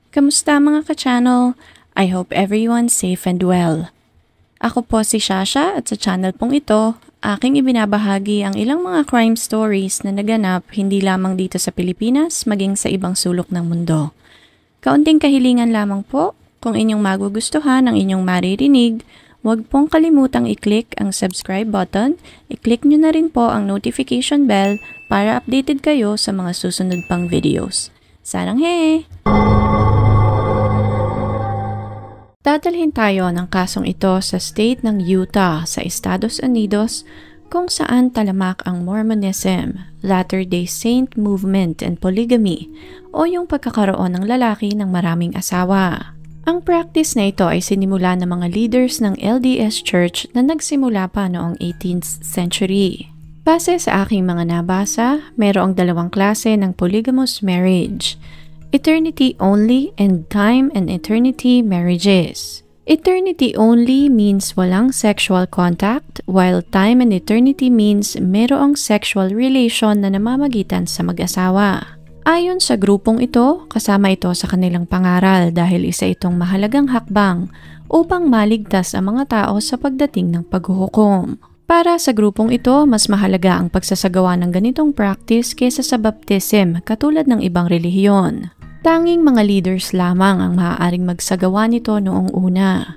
Kamusta mga ka-channel? I hope everyone's safe and well. Ako po si Shasha at sa channel pong ito, aking ibinabahagi ang ilang mga crime stories na naganap hindi lamang dito sa Pilipinas maging sa ibang sulok ng mundo. Kaunting kahilingan lamang po, kung inyong magugustuhan ang inyong maririnig, huwag pong kalimutang i-click ang subscribe button, i-click nyo na rin po ang notification bell para updated kayo sa mga susunod pang videos. Sarang he! Dadalhin tayo ng kasong ito sa state ng Utah sa Estados Unidos kung saan talamak ang Mormonism, Latter-day Saint movement and polygamy o yung pagkakaroon ng lalaki ng maraming asawa. Ang practice na ito ay sinimula ng mga leaders ng LDS Church na nagsimula pa noong 18th century. Base sa aking mga nabasa, mayroong dalawang klase ng polygamous marriage. Eternity only and time and eternity marriages. Eternity only means walang sexual contact, while time and eternity means mayroong sexual relation na namamagitan sa mag-asawa. Ayon sa grupong ito, kasama ito sa kanilang pangaral dahil isa itong mahalagang hakbang upang maligtas ang mga tao sa pagdating ng paghuhukom. Para sa grupong ito, mas mahalaga ang pagsasagawa ng ganitong practice kaysa sa baptism katulad ng ibang relihiyon. Tanging mga leaders lamang ang maaaring magsagawa nito noong una.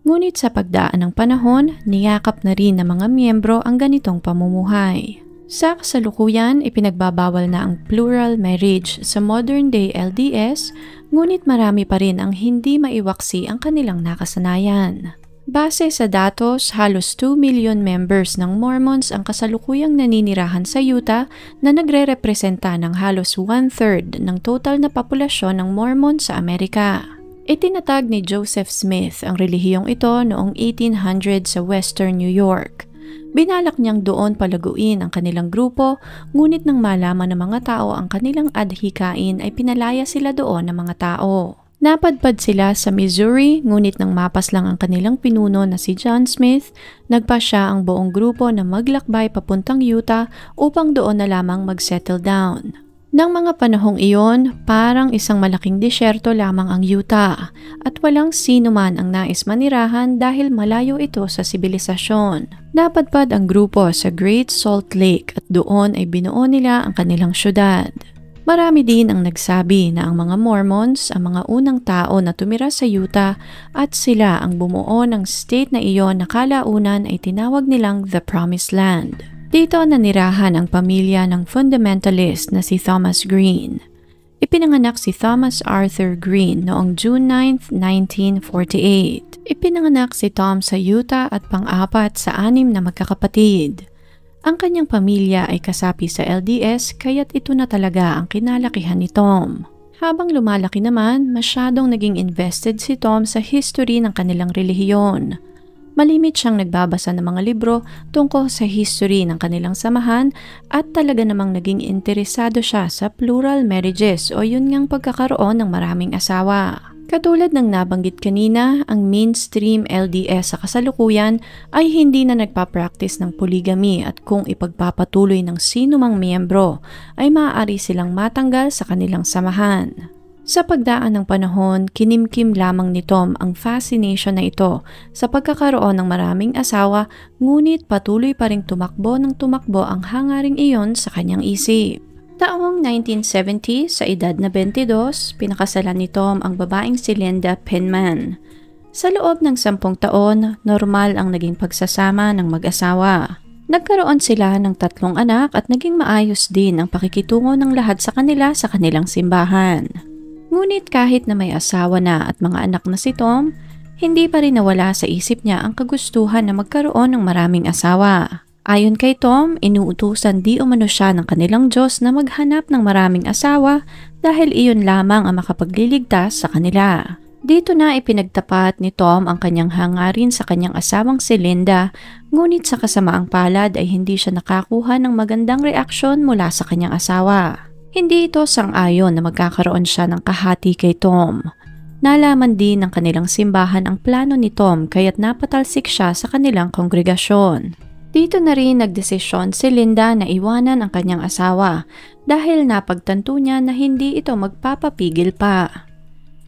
Ngunit sa pagdaan ng panahon, niyakap na rin ng mga miyembro ang ganitong pamumuhay. Sa kasalukuyan, ipinagbabawal na ang plural marriage sa modern-day LDS, ngunit marami pa rin ang hindi maiwaksi ang kanilang nakasanayan. Base sa datos, halos 2 million members ng Mormons ang kasalukuyang naninirahan sa Utah na nagre-representa ng halos 1/3 ng total na populasyon ng Mormon sa Amerika. Itinatag ni Joseph Smith ang relihiyong ito noong 1800 sa Western New York. Binalak niyang doon palaguin ang kanilang grupo, ngunit nang malaman ng mga tao ang kanilang adhikain ay pinalaya sila doon ng mga tao. Napadpad sila sa Missouri, ngunit nang mapas lang ang kanilang pinuno na si John Smith, nagpasya ang buong grupo na maglakbay papuntang Utah upang doon na lamang mag-settle down. Nang mga panahong iyon, parang isang malaking disyerto lamang ang Utah at walang sino man ang nais manirahan dahil malayo ito sa sibilisasyon. Napadpad ang grupo sa Great Salt Lake at doon ay binuo nila ang kanilang syudad. Marami din ang nagsabi na ang mga Mormons ang mga unang tao na tumira sa Utah at sila ang bumuo ng state na iyon na kalaunan ay tinawag nilang The Promised Land. Dito nanirahan ang pamilya ng fundamentalist na si Thomas Green. Ipinanganak si Thomas Arthur Green noong June 9, 1948. Ipinanganak si Tom sa Utah at pang-apat sa 6 na magkakapatid. Ang kanyang pamilya ay kasapi sa LDS kaya't ito na talaga ang kinalakihan ni Tom. Habang lumalaki naman, masyadong naging invested si Tom sa history ng kanilang relihiyon. Malimit siyang nagbabasa ng mga libro tungkol sa history ng kanilang samahan at talaga namang naging interesado siya sa plural marriages o yun ngang pagkakaroon ng maraming asawa. Katulad ng nabanggit kanina, ang mainstream LDS sa kasalukuyan ay hindi na nagpa-practice ng polygamy at kung ipagpapatuloy ng sino mang miyembro ay maaari silang matanggal sa kanilang samahan. Sa pagdaan ng panahon, kinimkim lamang ni Tom ang fascination na ito sa pagkakaroon ng maraming asawa, ngunit patuloy pa ring tumakbo ang hangaring iyon sa kanyang isip. Taong 1970, sa edad na 22, pinakasalan ni Tom ang babaeng si Linda Penman. Sa loob ng 10 taon, normal ang naging pagsasama ng mag-asawa. Nagkaroon sila ng 3 anak at naging maayos din ang pakikitungo ng lahat sa kanila sa kanilang simbahan. Ngunit kahit na may asawa na at mga anak na si Tom, hindi pa rin nawala sa isip niya ang kagustuhan na magkaroon ng maraming asawa. Ayon kay Tom, inuutusan di umano siya ng kanilang Diyos na maghanap ng maraming asawa dahil iyon lamang ang makapagliligtas sa kanila. Dito na ipinagtapat ni Tom ang kanyang hangarin sa kanyang asawang si Linda, ngunit sa kasamaang palad ay hindi siya nakakuha ng magandang reaksyon mula sa kanyang asawa. Hindi ito sang-ayon na magkakaroon siya ng kahati kay Tom. Nalaman din ng kanilang simbahan ang plano ni Tom kaya't napatalsik siya sa kanilang kongregasyon. Dito na rin nagdesisyon si Linda na iwanan ang kanyang asawa dahil napagtanto niya na hindi ito magpapapigil pa.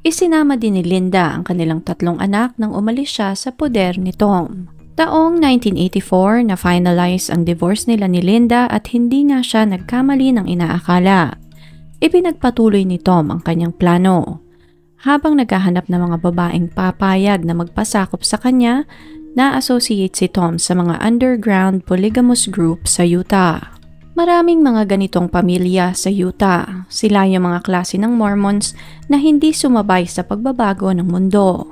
Isinama din ni Linda ang kanilang 3 anak nang umalis siya sa poder ni Tom. Taong 1984 na finalize ang divorce nila ni Linda at hindi nga siya nagkamali ng inaakala. Ipinagpatuloy ni Tom ang kanyang plano. Habang naghahanap ng mga babaeng papayag na magpasakop sa kanya, na-associate si Tom sa mga underground polygamous group sa Utah. Maraming mga ganitong pamilya sa Utah. Sila yung mga klase ng Mormons na hindi sumabay sa pagbabago ng mundo.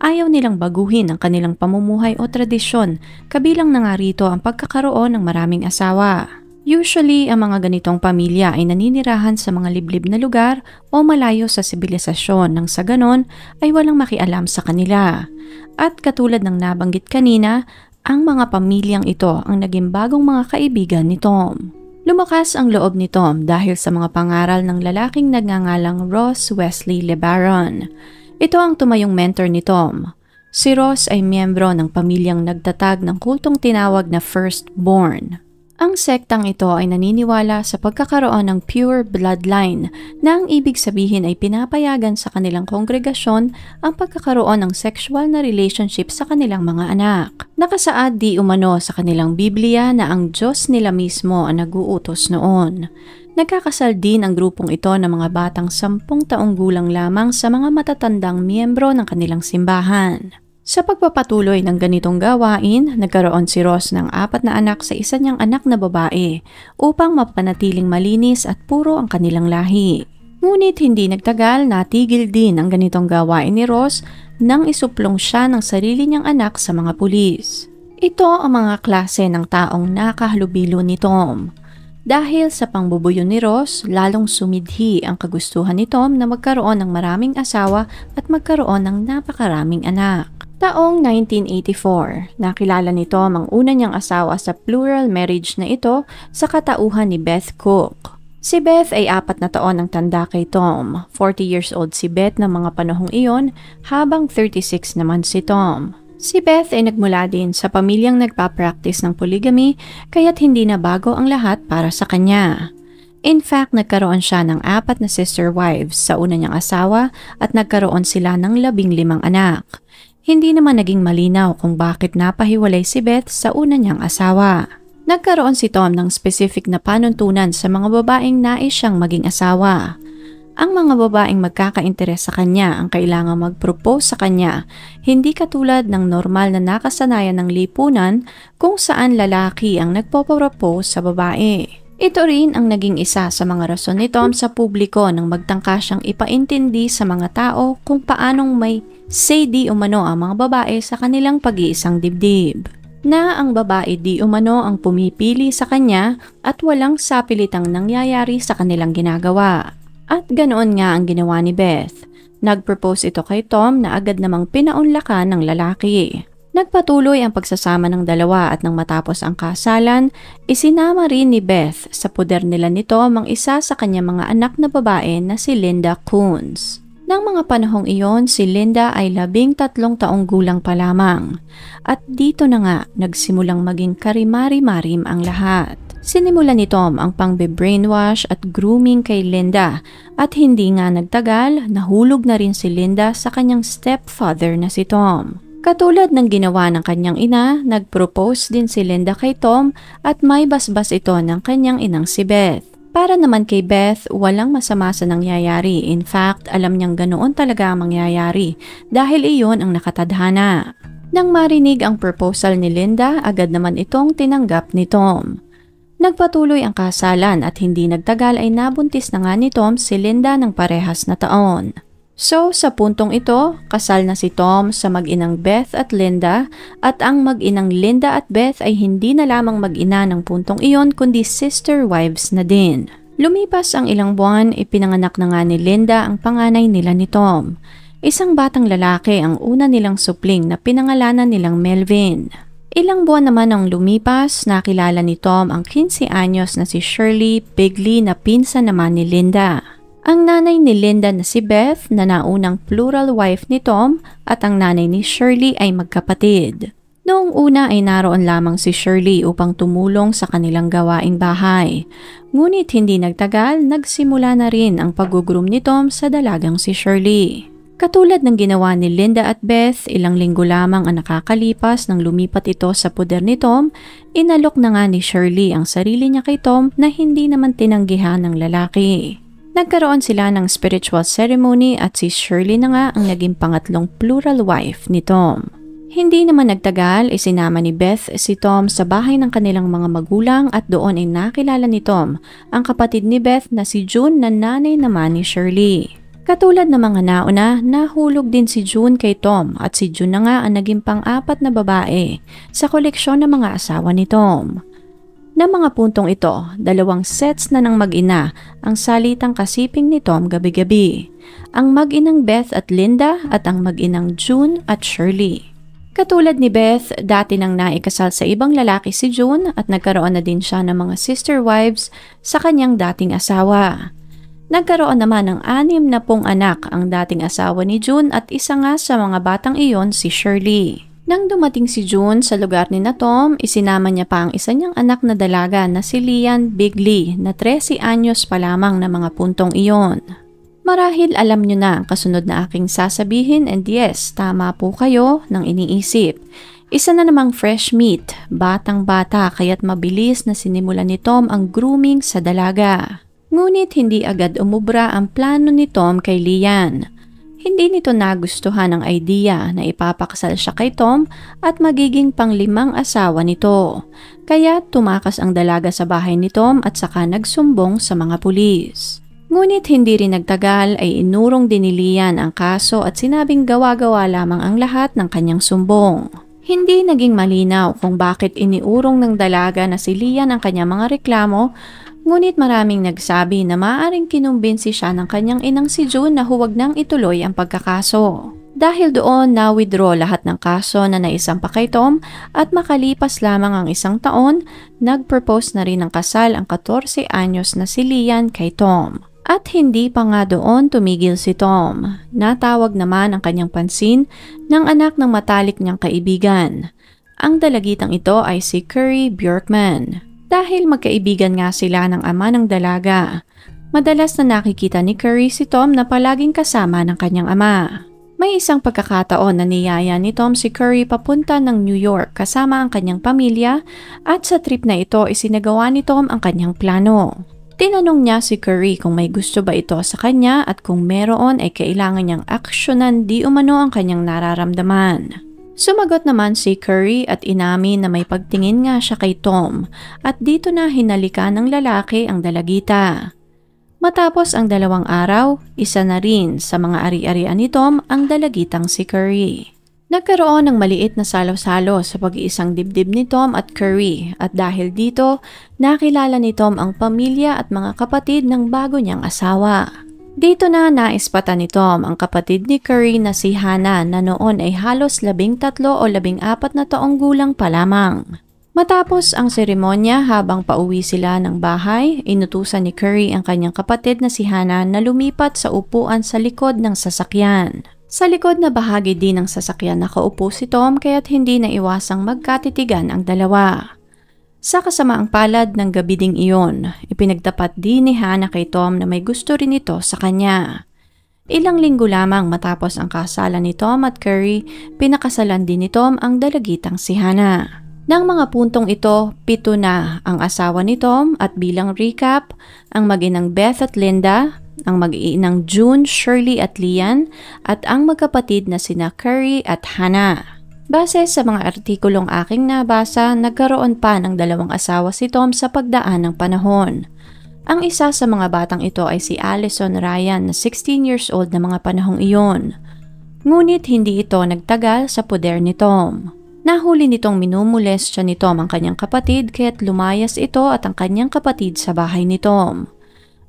Ayaw nilang baguhin ang kanilang pamumuhay o tradisyon, kabilang na nga rito ang pagkakaroon ng maraming asawa. Usually, ang mga ganitong pamilya ay naninirahan sa mga liblib na lugar o malayo sa sibilisasyon nang sa ganon ay walang makialam sa kanila. At katulad ng nabanggit kanina, ang mga pamilyang ito ang naging bagong mga kaibigan ni Tom. Lumakas ang loob ni Tom dahil sa mga pangaral ng lalaking nagngangalang Ross Wesley LeBaron. Ito ang tumayong mentor ni Tom. Si Ross ay miyembro ng pamilyang nagtatag ng kultong tinawag na Firstborn. Ang sektang ito ay naniniwala sa pagkakaroon ng pure bloodline na ang ibig sabihin ay pinapayagan sa kanilang kongregasyon ang pagkakaroon ng sexual na relationship sa kanilang mga anak. Nakasaad di umano sa kanilang Biblia na ang Diyos nila mismo ang nag-uutos noon. Nagkakasal din ang grupong ito ng mga batang 10 taong gulang lamang sa mga matatandang miyembro ng kanilang simbahan. Sa pagpapatuloy ng ganitong gawain, nagkaroon si Ross ng 4 na anak sa isa niyang anak na babae upang mapanatiling malinis at puro ang kanilang lahi. Ngunit hindi nagtagal, natigil din ang ganitong gawain ni Ross nang isuplong siya ng sarili niyang anak sa mga pulis. Ito ang mga klase ng taong nakahalubilo ni Tom. Dahil sa pangbubuyo ni Ross, lalong sumidhi ang kagustuhan ni Tom na magkaroon ng maraming asawa at magkaroon ng napakaraming anak. Taong 1984, nakilala ni Tom ang una niyang asawa sa plural marriage na ito sa katauhan ni Beth Cook. Si Beth ay 4 na taon ang tanda kay Tom. 40 years old si Beth ng mga panahong iyon habang 36 naman si Tom. Si Beth ay nagmula din sa pamilyang nagpa-practice ng polygamy kaya't hindi na bago ang lahat para sa kanya. In fact, nagkaroon siya ng 4 na sister wives sa una niyang asawa at nagkaroon sila ng 15 anak. Hindi naman naging malinaw kung bakit napahiwalay si Beth sa una niyang asawa. Nagkaroon si Tom ng specific na panuntunan sa mga babaeng nais siyang maging asawa. Ang mga babaeng magkaka-interes sa kanya ang kailangang mag-propose sa kanya, hindi katulad ng normal na nakasanayan ng lipunan kung saan lalaki ang nagpo-propose sa babae. Ito rin ang naging isa sa mga rason ni Tom sa publiko nang magtangka siyang ipaintindi sa mga tao kung paanong may say di umano ang mga babae sa kanilang pag-iisang dibdib. Na ang babae di umano ang pumipili sa kanya at walang sapilitang nangyayari sa kanilang ginagawa. At ganoon nga ang ginawa ni Beth. Nag-propose ito kay Tom na agad namang pinaunlakan ng lalaki. Nagpatuloy ang pagsasama ng dalawa at nang matapos ang kasalan, isinama rin ni Beth sa poder nila ni Tom ang isa sa kanyang mga anak na babae na si Linda Coons. Nang mga panahong iyon, si Linda ay 13 taong gulang pa lamang. At dito na nga nagsimulang maging karimari-marim ang lahat. Sinimulan ni Tom ang pangbe-brainwash at grooming kay Linda at hindi nga nagtagal, nahulog na rin si Linda sa kanyang stepfather na si Tom. Katulad ng ginawa ng kanyang ina, nag-propose din si Linda kay Tom at may basbas ito ng kanyang inang si Beth. Para naman kay Beth, walang masama sa nangyayari. In fact, alam niyang ganoon talaga ang mangyayari dahil iyon ang nakatadhana. Nang marinig ang proposal ni Linda, agad naman itong tinanggap ni Tom. Nagpatuloy ang kasalan at hindi nagtagal ay nabuntis na nga ni Tom si Linda ng parehas na taon. So, sa puntong ito, kasal na si Tom sa mag-inang Beth at Linda at ang mag-inang Linda at Beth ay hindi na lamang mag-ina ng puntong iyon kundi sister wives na din. Lumipas ang ilang buwan, ipinanganak na nga ni Linda ang panganay nila ni Tom. Isang batang lalaki ang una nilang supling na pinangalanan nilang Melvin. Ilang buwan naman ang lumipas, nakilala ni Tom ang 15 anyos na si Shirley Bigley na pinsan naman ni Linda. Ang nanay ni Linda na si Beth na naunang plural wife ni Tom at ang nanay ni Shirley ay magkapatid. Noong una ay naroon lamang si Shirley upang tumulong sa kanilang gawaing bahay. Ngunit hindi nagtagal, nagsimula na rin ang pag-groom ni Tom sa dalagang si Shirley. Katulad ng ginawa ni Linda at Beth, ilang linggo lamang ang nakakalipas nang lumipat ito sa poder ni Tom, inalok na nga ni Shirley ang sarili niya kay Tom na hindi naman tinanggihan ng lalaki. Nagkaroon sila ng spiritual ceremony at si Shirley na nga ang naging pangatlong plural wife ni Tom. Hindi naman nagtagal, isinama ni Beth si Tom sa bahay ng kanilang mga magulang at doon ay nakilala ni Tom ang kapatid ni Beth na si June na nanay naman ni Shirley. Katulad ng mga nauna, nahulog din si June kay Tom at si June na nga ang naging pang-apat na babae sa koleksyon ng mga asawa ni Tom. Na mga puntong ito, 2 sets na ng mag-ina ang salitang kasiping ni Tom gabi-gabi. Ang mag-inang Beth at Linda at ang mag-inang June at Shirley. Katulad ni Beth, dati nang naikasal sa ibang lalaki si June at nagkaroon na din siya ng mga sister wives sa kanyang dating asawa. Nagkaroon naman ng 6 na pong anak ang dating asawa ni June at isa nga sa mga batang iyon si Shirley. Nang dumating si June sa lugar ni na Tom, isinama niya pa ang isa niyang anak na dalaga na si Lian Bigley na 13 anyos pa lamang na mga puntong iyon. Marahil alam niyo na ang kasunod na aking sasabihin and yes, tama po kayo nang iniisip. Isa na namang fresh meat, batang-bata kaya't mabilis na sinimulan ni Tom ang grooming sa dalaga. Ngunit hindi agad umubra ang plano ni Tom kay Lian. Hindi nito nagustuhan ang idea na ipapakasal siya kay Tom at magiging pang-5 asawa nito. Kaya tumakas ang dalaga sa bahay ni Tom at saka nagsumbong sa mga pulis. Ngunit hindi rin nagtagal ay inurong din ni Lian ang kaso at sinabing gawa-gawa lamang ang lahat ng kanyang sumbong. Hindi naging malinaw kung bakit iniurong ng dalaga na si Lian ang kanyang mga reklamo. Ngunit maraming nagsabi na maaaring kinumbinsi siya ng kanyang inang si June na huwag nang ituloy ang pagkakaso. Dahil doon, na-withdraw lahat ng kaso na naisampa kay Tom at makalipas lamang ang 1 taon, nag-propose na rin ng kasal ang 14 anyos na si Lian kay Tom. At hindi pa nga doon tumigil si Tom. Natawag naman ang kanyang pansin ng anak ng matalik niyang kaibigan. Ang dalagitang ito ay si Curry Bjorkman. Dahil magkaibigan nga sila ng ama ng dalaga. Madalas na nakikita ni Curry si Tom na palaging kasama ng kanyang ama. May isang pagkakataon na niyaya ni Tom si Curry papunta ng New York kasama ang kanyang pamilya at sa trip na ito isinagawa ni Tom ang kanyang plano. Tinanong niya si Curry kung may gusto ba ito sa kanya at kung meron ay kailangan niyang aksyonan di umano ang kanyang nararamdaman. Sumagot naman si Curry at inamin na may pagtingin nga siya kay Tom at dito na hinalikan ng lalaki ang dalagita. Matapos ang 2 araw, isa na rin sa mga ari-arian ni Tom ang dalagitang si Curry. Nagkaroon ng maliit na salo-salo sa pag-iisang dibdib ni Tom at Curry at dahil dito, nakilala ni Tom ang pamilya at mga kapatid ng bago niyang asawa. Dito na naispatan ni Tom ang kapatid ni Curry na si Hannah na noon ay halos 13 o 14 na taong gulang pa lamang. Matapos ang seremonya habang pauwi sila ng bahay, inutusan ni Curry ang kanyang kapatid na si Hannah na lumipat sa upuan sa likod ng sasakyan. Sa likod na bahagi din ng sasakyan nakaupo si Tom kaya't hindi na iwasang magkatitigan ang dalawa. Sa kasamaang palad ng gabi ding iyon, ipinagtapat din ni Hannah kay Tom na may gusto rin ito sa kanya. Ilang linggo lamang matapos ang kasalan ni Tom at Curry, pinakasalan din ni Tom ang dalagitang si Hannah. Nang mga puntong ito, 7 na ang asawa ni Tom at bilang recap, ang mag-inang Beth at Linda, ang mag-iinang June, Shirley at Lian, at ang magkapatid na sina Curry at Hannah. Base sa mga artikulong aking nabasa, nagkaroon pa ng 2 asawa si Tom sa pagdaan ng panahon. Ang isa sa mga batang ito ay si Allison Ryan na 16 years old na mga panahong iyon. Ngunit hindi ito nagtagal sa poder ni Tom. Nahuli nitong minumules siya ni Tom ang kanyang kapatid kaya't lumayas ito at ang kanyang kapatid sa bahay ni Tom.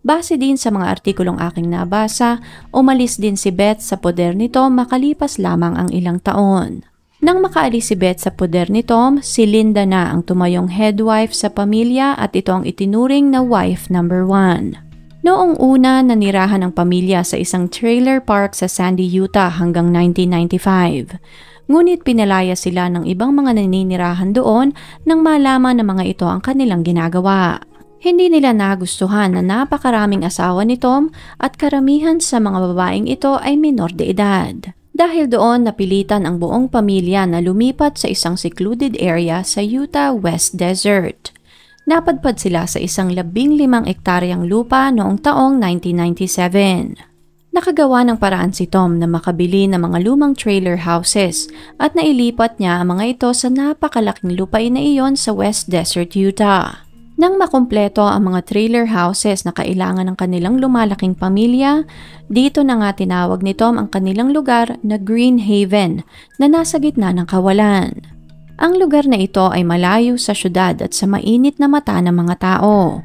Base din sa mga artikulong aking nabasa, umalis din si Beth sa poder ni Tom makalipas lamang ang ilang taon. Nang makaalis si Beth sa poder ni Tom, si Linda na ang tumayong head wife sa pamilya at ito ang itinuring na wife number 1. Noong una, nanirahan ang pamilya sa isang trailer park sa Sandy, Utah hanggang 1995. Ngunit pinalaya sila ng ibang mga naninirahan doon nang malaman na mga ito ang kanilang ginagawa. Hindi nila nagustuhan na napakaraming asawa ni Tom at karamihan sa mga babaeng ito ay minor de edad. Dahil doon napilitan ang buong pamilya na lumipat sa isang secluded area sa Utah West Desert. Napadpad sila sa isang 15 ektaryang lupa noong taong 1997. Nakagawa ng paraan si Tom na makabili ng mga lumang trailer houses at nailipat niya ang mga ito sa napakalaking lupain na iyon sa West Desert, Utah. Nang makumpleto ang mga trailer houses na kailangan ng kanilang lumalaking pamilya, dito na nga tinawag ni Tom ang kanilang lugar na Green Haven na nasa gitna ng kawalan. Ang lugar na ito ay malayo sa syudad at sa mainit na mata ng mga tao.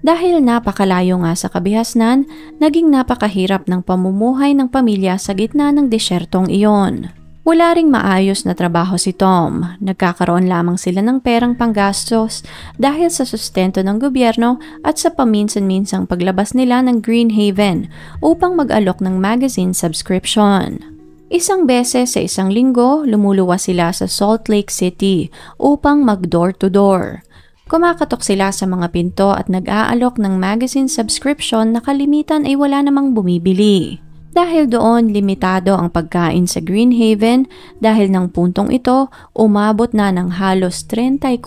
Dahil napakalayo nga sa kabihasnan, naging napakahirap ng pamumuhay ng pamilya sa gitna ng desyertong iyon. Wala ring maayos na trabaho si Tom. Nagkakaroon lamang sila ng perang panggastos dahil sa sustento ng gobyerno at sa paminsan-minsang paglabas nila ng Green Haven upang mag-alok ng magazine subscription. Isang beses sa isang linggo, lumuluwas sila sa Salt Lake City upang mag-door-to-door. Kumakatok sila sa mga pinto at nag-aalok ng magazine subscription na kalimitan ay wala namang bumibili. Dahil doon, limitado ang pagkain sa Green Haven dahil ng puntong ito, umabot na ng halos 34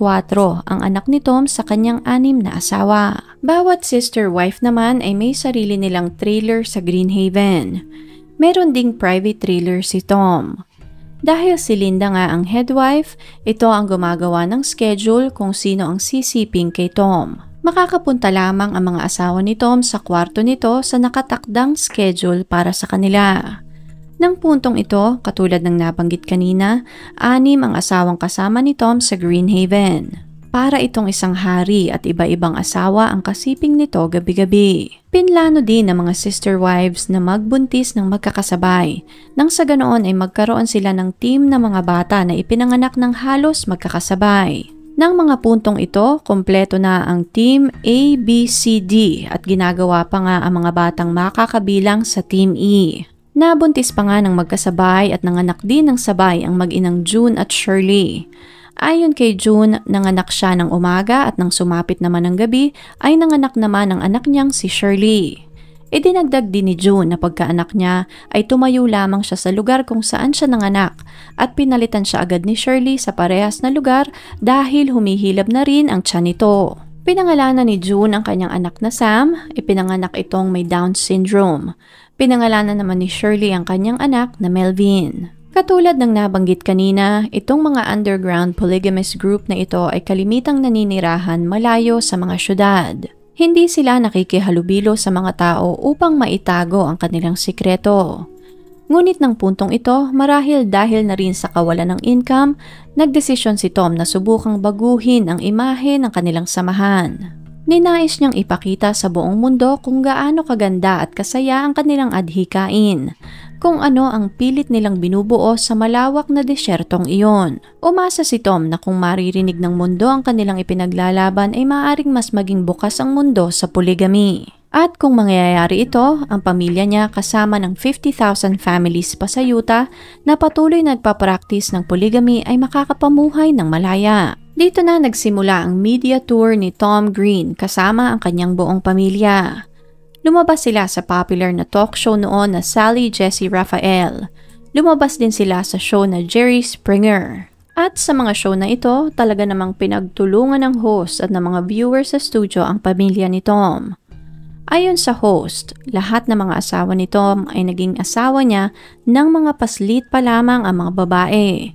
ang anak ni Tom sa kanyang 6 na asawa. Bawat sister-wife naman ay may sarili nilang trailer sa Green Haven. Meron ding private trailer si Tom. Dahil si Linda nga ang headwife, ito ang gumagawa ng schedule kung sino ang sisiping kay Tom. Makakapunta lamang ang mga asawa ni Tom sa kwarto nito sa nakatakdang schedule para sa kanila. Nang puntong ito, katulad ng nabanggit kanina, 6 ang asawang kasama ni Tom sa Green Haven. Para itong isang hari at iba-ibang asawa ang kasiping nito gabi-gabi. Pinlano din ng mga sister wives na magbuntis ng magkakasabay. Nang sa ganoon ay magkaroon sila ng team na mga bata na ipinanganak ng halos magkakasabay. Nang mga puntong ito, kompleto na ang Team A, B, C, D at ginagawa pa nga ang mga batang makakabilang sa Team E. Nabuntis pa nga ng magkasabay at nanganak din ng sabay ang mag-inang June at Shirley. Ayon kay June, nanganak siya ng umaga at nang sumapit naman ng gabi ay nanganak naman ang anak niyang si Shirley. Idinagdag din ni June na pagkaanak niya ay tumayo lamang siya sa lugar kung saan siya nanganak at pinalitan siya agad ni Shirley sa parehas na lugar dahil humihilab na rin ang tiyan nito. Pinangalanan ni June ang kanyang anak na Sam, ipinanganak itong may Down syndrome. Pinangalanan naman ni Shirley ang kanyang anak na Melvin. Katulad ng nabanggit kanina, itong mga underground polygamous group na ito ay kalimitang naninirahan malayo sa mga syudad. Hindi sila nakikihalubilo sa mga tao upang maitago ang kanilang sikreto. Ngunit ng puntong ito, marahil dahil na rin sa kawalan ng income, nagdesisyon si Tom na subukang baguhin ang imahe ng kanilang samahan. Ninais niyang ipakita sa buong mundo kung gaano kaganda at kasaya ang kanilang adhikain, kung ano ang pilit nilang binubuo sa malawak na desyertong iyon. Umasa si Tom na kung maririnig ng mundo ang kanilang ipinaglalaban ay maaaring mas maging bukas ang mundo sa polygamy. At kung mangyayari ito, ang pamilya niya kasama ng 50,000 families pa sa Utah na patuloy nagpa-practice ng polygamy ay makakapamuhay ng malaya. Dito na nagsimula ang media tour ni Tom Green kasama ang kanyang buong pamilya. Lumabas sila sa popular na talk show noon na Sally Jessy Raphael. Lumabas din sila sa show na Jerry Springer. At sa mga show na ito, talaga namang pinagtulungan ng host at ng mga viewers sa studio ang pamilya ni Tom. Ayon sa host, lahat ng mga asawa ni Tom ay naging asawa niya ng mga paslit pa lamang ang mga babae.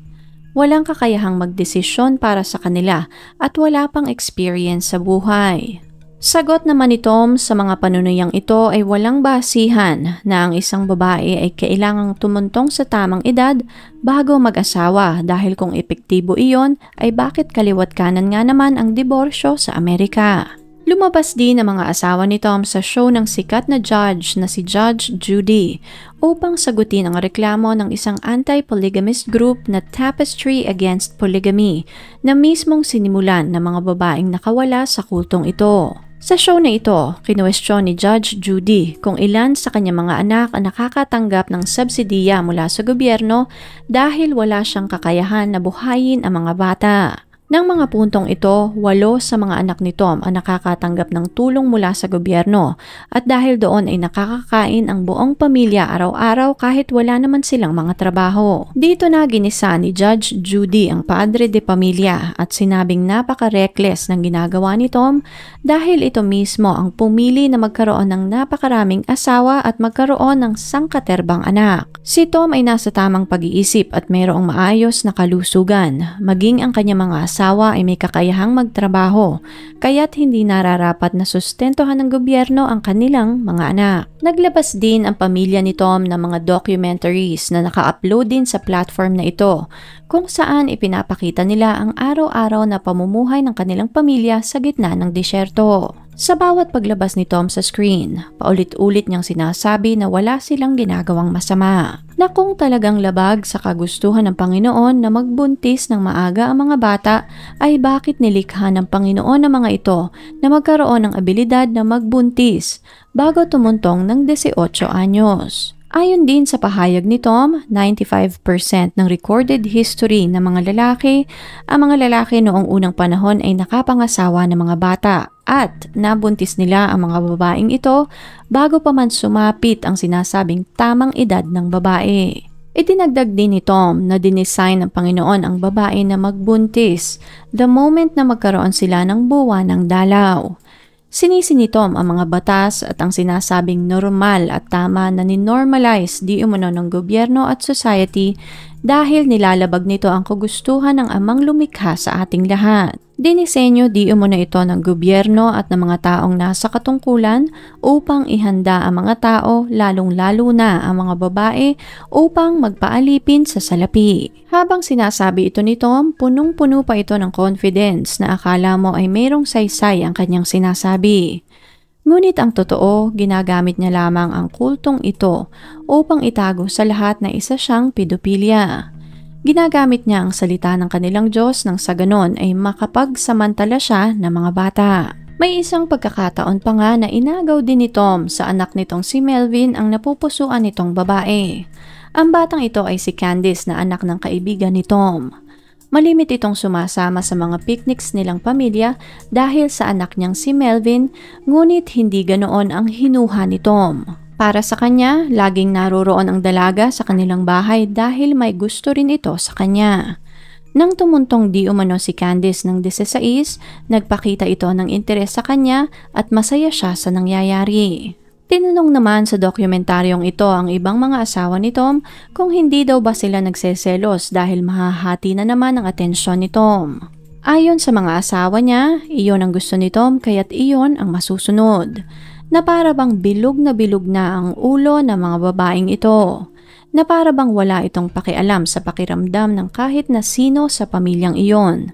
Walang kakayahang magdesisyon para sa kanila at wala pang experience sa buhay. Sagot naman ni Tom sa mga panunuyang ito ay walang basihan na ang isang babae ay kailangang tumuntong sa tamang edad bago mag-asawa dahil kung epektibo iyon ay bakit kaliwat kanan nga naman ang diborsyo sa Amerika. Lumabas din ang mga asawa ni Tom sa show ng sikat na judge na si Judge Judy upang sagutin ang reklamo ng isang anti-polygamist group na Tapestry Against Polygamy na mismong sinimulan ng mga babaeng nakawala sa kultong ito. Sa show na ito, kinuwestiyon ni Judge Judy kung ilan sa kanyang mga anak ang nakakatanggap ng subsidiya mula sa gobyerno dahil wala siyang kakayahan na buhayin ang mga bata. Nang mga puntong ito, 8 sa mga anak ni Tom ang nakakatanggap ng tulong mula sa gobyerno at dahil doon ay nakakakain ang buong pamilya araw-araw kahit wala naman silang mga trabaho. Dito na ginisa ni Judge Judy ang padre de pamilya at sinabing napaka-reckless ng ginagawa ni Tom dahil ito mismo ang pumili na magkaroon ng napakaraming asawa at magkaroon ng sangkaterbang anak. Si Tom ay nasa tamang pag-iisip at mayroong maayos na kalusugan, maging ang kanyang mga asawa ay may kakayahang magtrabaho, kaya't hindi nararapat na sustentuhan ng gobyerno ang kanilang mga anak. Naglabas din ang pamilya ni Tom ng mga documentaries na naka-upload din sa platform na ito, kung saan ipinapakita nila ang araw-araw na pamumuhay ng kanilang pamilya sa gitna ng disyerto. Sa bawat paglabas ni Tom sa screen, paulit-ulit niyang sinasabi na wala silang ginagawang masama. Na kung talagang labag sa kagustuhan ng Panginoon na magbuntis ng maaga ang mga bata, ay bakit nilikha ng Panginoon ang mga ito na magkaroon ng abilidad na magbuntis bago tumuntong ng 18 anyos. Ayon din sa pahayag ni Tom, 95% ng recorded history ng mga lalaki, ang mga lalaki noong unang panahon ay nakapangasawa ng mga bata at nabuntis nila ang mga babaeng ito bago pa man sumapit ang sinasabing tamang edad ng babae. Itinagdag din ni Tom na dinesign ng Panginoon ang babae na magbuntis the moment na magkaroon sila ng buwan ng dalaw. Sinisi ni Tom ang mga batas at ang sinasabing normal at tama na ninormalize di umano ng gobyerno at society dahil nilalabag nito ang kagustuhan ng amang lumikha sa ating lahat. Dinisenyo di umano ito ng gobyerno at ng mga taong nasa katungkulan upang ihanda ang mga tao, lalong-lalo na ang mga babae, upang magpaalipin sa salapi. Habang sinasabi ito ni Tom, punong-puno pa ito ng confidence na akala mo ay mayroong saysay ang kanyang sinasabi. Ngunit ang totoo, ginagamit niya lamang ang kultong ito upang itago sa lahat na isa siyang pedophilia. Ginagamit niya ang salita ng kanilang Diyos nang sa ganon ay makapagsamantala siya ng mga bata. May isang pagkakataon pa nga na inagaw din ni Tom sa anak nitong si Melvin ang napupusuan nitong babae. Ang batang ito ay si Candice na anak ng kaibigan ni Tom. Malimit itong sumasama sa mga picnics nilang pamilya dahil sa anak niyang si Melvin, ngunit hindi ganoon ang hinuha ni Tom. Para sa kanya, laging naroroon ang dalaga sa kanilang bahay dahil may gusto rin ito sa kanya. Nang tumuntong di umano si Candice ng 16, nagpakita ito ng interes sa kanya at masaya siya sa nangyayari. Tinanong naman sa dokumentaryong ito ang ibang mga asawa ni Tom kung hindi daw ba sila nagseselos dahil mahahati na naman ang atensyon ni Tom. Ayon sa mga asawa niya, iyon ang gusto ni Tom kaya't iyon ang masusunod. Na para bang bilog na ang ulo ng mga babaeng ito. Na para bang wala itong pakialam sa pakiramdam ng kahit na sino sa pamilyang iyon.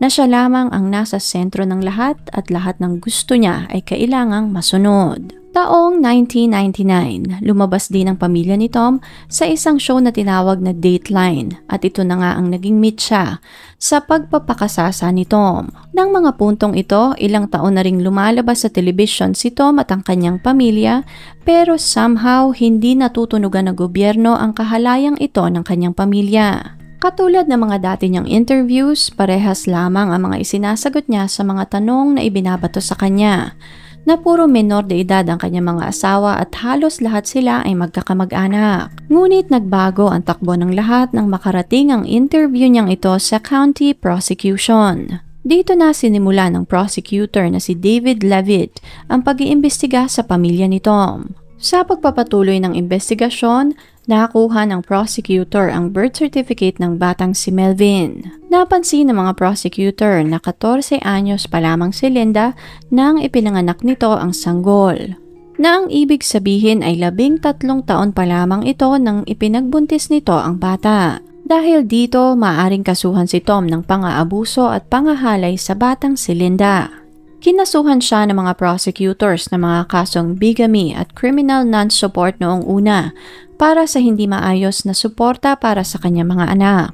Na siya lamang ang nasa sentro ng lahat at lahat ng gusto niya ay kailangang masunod. Taong 1999, lumabas din ang pamilya ni Tom sa isang show na tinawag na Dateline at ito na nga ang naging meet siya sa pagpapakasasa ni Tom. Nang mga puntong ito, ilang taon na ring lumalabas sa television si Tom at ang kanyang pamilya pero somehow hindi natutunugan ng gobyerno ang kahalayang ito ng kanyang pamilya. Katulad ng mga dati niyang interviews, parehas lamang ang mga isinasagot niya sa mga tanong na ibinabato sa kanya. Na puro menor de edad ang kanyang mga asawa at halos lahat sila ay magkakamag-anak. Ngunit nagbago ang takbo ng lahat nang makarating ang interview niyang ito sa county prosecution. Dito na sinimula ng prosecutor na si David Levitt ang pag-iimbestiga sa pamilya ni Tom. Sa pagpapatuloy ng investigasyon, nakakuha ng prosecutor ang birth certificate ng batang si Melvin. Napansin ng mga prosecutor na 14 anyos pa lamang si Linda nang ipinanganak nito ang sanggol. Na ang ibig sabihin ay 13 taon pa lamang ito nang ipinagbuntis nito ang bata. Dahil dito, maaaring kasuhan si Tom ng pang-aabuso at pangahalay sa batang si Linda. Kinasuhan siya ng mga prosecutors ng mga kasong bigamy at criminal non-support noong una para sa hindi maayos na suporta para sa kanyang mga anak.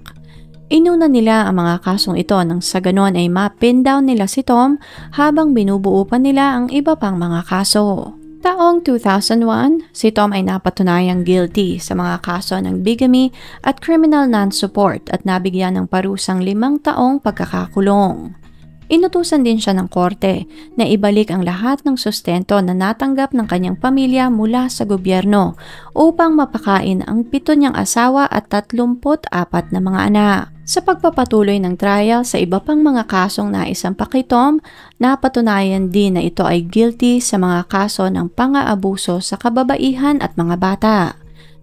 Inuna nila ang mga kasong ito nang sa ganon ay ma-pin down nila si Tom habang binubuo pa nila ang iba pang mga kaso. Taong 2001, si Tom ay napatunayang guilty sa mga kaso ng bigamy at criminal non-support at nabigyan ng parusang 5 taong pagkakakulong. Inutusan din siya ng korte na ibalik ang lahat ng sustento na natanggap ng kanyang pamilya mula sa gobyerno upang mapakain ang 7 niyang asawa at 34 na mga anak. Sa pagpapatuloy ng trial sa iba pang mga kasong naisampak kay Tom, napatunayan din na ito ay guilty sa mga kaso ng pang-aabuso sa kababaihan at mga bata.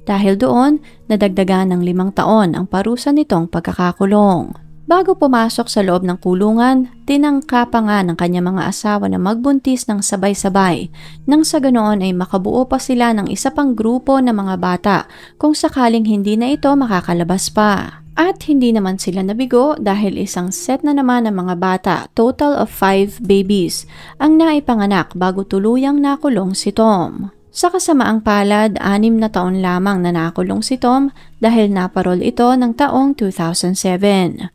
Dahil doon, nadagdagan ng 5 taon ang parusa nitong pagkakakulong. Bago pumasok sa loob ng kulungan, tinangka pa nga ng kanyang mga asawa na magbuntis ng sabay-sabay nang sa ganoon ay makabuo pa sila ng isa pang grupo ng mga bata kung sakaling hindi na ito makakalabas pa. At hindi naman sila nabigo dahil isang set na naman ng mga bata, total of 5 babies, ang naipanganak bago tuluyang nakulong si Tom. Sa kasamaang palad, 6 na taon lamang na nakulong si Tom dahil naparol ito ng taong 2007.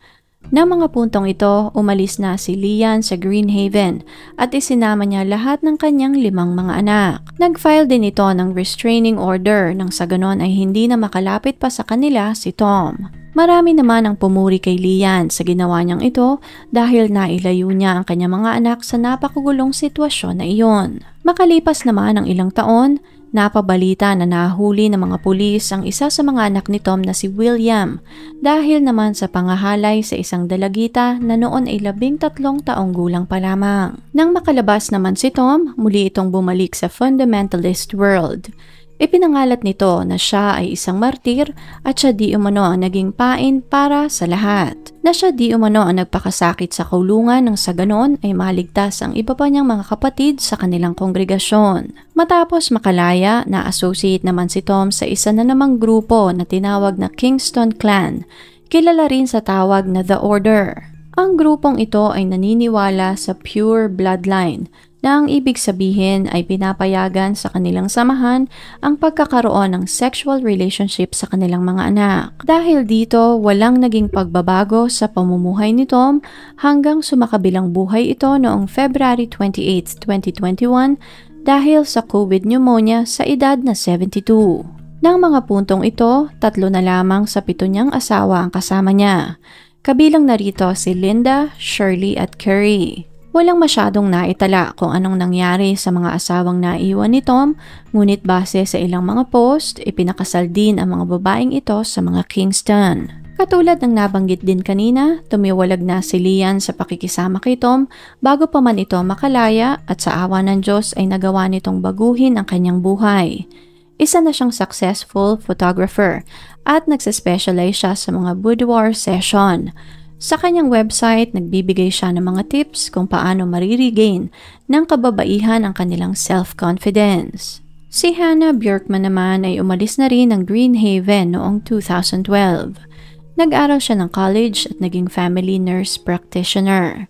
Na mga puntong ito, umalis na si Lian sa Greenhaven at isinama niya lahat ng kanyang 5 mga anak. Nag-file din ito ng restraining order nang sa ganon ay hindi na makalapit pa sa kanila si Tom. Marami naman ang pumuri kay Lian sa ginawa niyang ito dahil nailayo niya ang kanyang mga anak sa napakagulong sitwasyon na iyon. Makalipas naman ang ilang taon, napabalita na nahuli ng mga pulis ang isa sa mga anak ni Tom na si William dahil naman sa pangahalay sa isang dalagita na noon ay 13 taong gulang pa lamang. Nang makalabas naman si Tom, muli itong bumalik sa fundamentalist world. Ipinangalat nito na siya ay isang martir at siya di umano ang naging pain para sa lahat. Na siya di umano ang nagpakasakit sa kulungan nang sa ganon ay maligtas ang iba pa niyang mga kapatid sa kanilang kongregasyon. Matapos makalaya, na-associate naman si Tom sa isa na namang grupo na tinawag na Kingston Clan, kilala rin sa tawag na The Order. Ang grupong ito ay naniniwala sa pure bloodline, na ang ibig sabihin ay pinapayagan sa kanilang samahan ang pagkakaroon ng sexual relationship sa kanilang mga anak. Dahil dito, walang naging pagbabago sa pamumuhay ni Tom hanggang sumakabilang buhay ito noong February 28, 2021 dahil sa COVID pneumonia sa edad na 72. Nang mga puntong ito, 3 na lamang sa 7 niyang asawa ang kasama niya. Kabilang narito si Linda, Shirley at Carrie. Walang masyadong naitala kung anong nangyari sa mga asawang naiwan ni Tom, ngunit base sa ilang mga post, ipinakasal din ang mga babaeng ito sa mga Kingston. Katulad ng nabanggit din kanina, tumiwalag na si Lian sa pakikisama kay Tom bago pa man ito makalaya at sa awa ng Diyos ay nagawa nitong baguhin ang kanyang buhay. Isa na siyang successful photographer at nagsispecialize siya sa mga boudoir session. Sa kanyang website, nagbibigay siya ng mga tips kung paano mariregain ng kababaihan ang kanilang self-confidence. Si Hannah Bjorkman naman ay umalis na rin ng Greenhaven noong 2012. Nag-aral siya ng college at naging family nurse practitioner.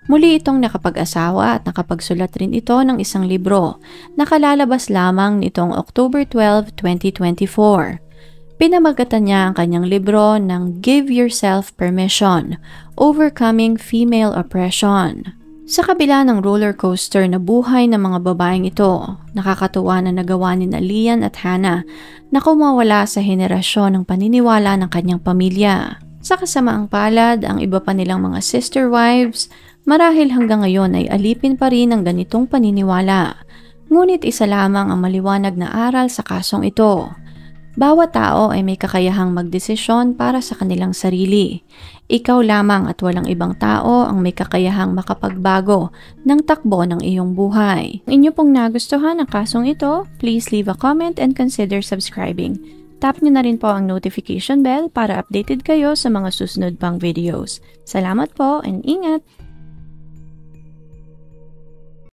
Muli itong nakapag-asawa at nakapagsulat rin ito ng isang libro na kalalabas lamang nitong October 12, 2024. Pinamagatan niya ang kanyang libro ng Give Yourself Permission, Overcoming Female Oppression. Sa kabila ng roller coaster na buhay ng mga babaeng ito, nakakatuwa na nagawa ni Lian at Hannah na kumawala sa henerasyon ng paniniwala ng kanyang pamilya. Sa kasamaang palad, ang iba pa nilang mga sister wives, marahil hanggang ngayon ay alipin pa rin ang ganitong paniniwala. Ngunit isa lamang ang maliwanag na aral sa kasong ito. Bawat tao ay may kakayahang magdesisyon para sa kanilang sarili. Ikaw lamang at walang ibang tao ang may kakayahang makapagbago ng takbo ng iyong buhay. Kung inyo pong nagustuhan ang kasong ito, please leave a comment and consider subscribing. Tap nyo na rin po ang notification bell para updated kayo sa mga susunod pang videos. Salamat po and ingat!